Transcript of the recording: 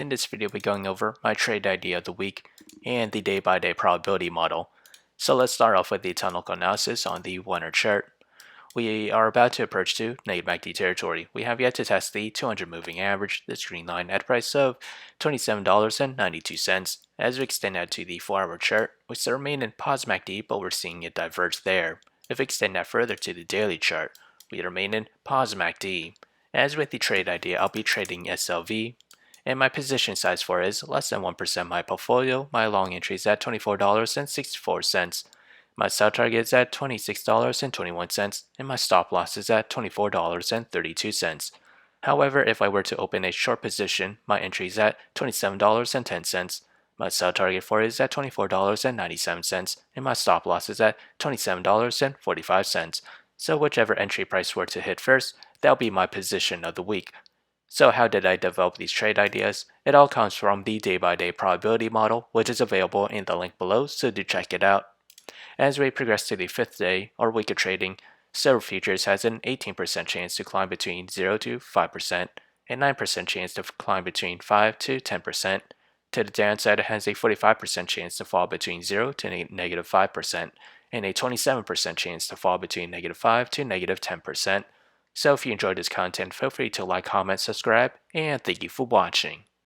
In this video, we're going over my trade idea of the week and the day-by-day probability model. So let's start off with the technical analysis on the 1-hour chart. We are about to approach to NUGT territory. We have yet to test the 200 moving average, this green line at price of $27.92. As we extend out to the 4-hour chart, we still remain in positive MACD, but we're seeing it diverge there. If we extend that further to the daily chart, we remain in positive MACD. As with the trade idea, I'll be trading SLV, and my position size for it is less than 1% of my portfolio. My long entry is at $24.64. My sell target is at $26.21, and my stop loss is at $24.32. However, if I were to open a short position, my entry is at $27.10. My sell target for it is at $24.97, and my stop loss is at $27.45. So whichever entry price were to hit first, that'll be my position of the week. So how did I develop these trade ideas? It all comes from the day-by-day probability model, which is available in the link below, so do check it out. As we progress to the 5th day or week of trading, silver futures has an 18% chance to climb between 0 to 5%, and 9% chance to climb between 5 to 10%. To the downside, it has a 45% chance to fall between 0 to negative 5%, and a 27% chance to fall between negative 5 to negative 10%. So if you enjoyed this content, feel free to like, comment, subscribe, and thank you for watching.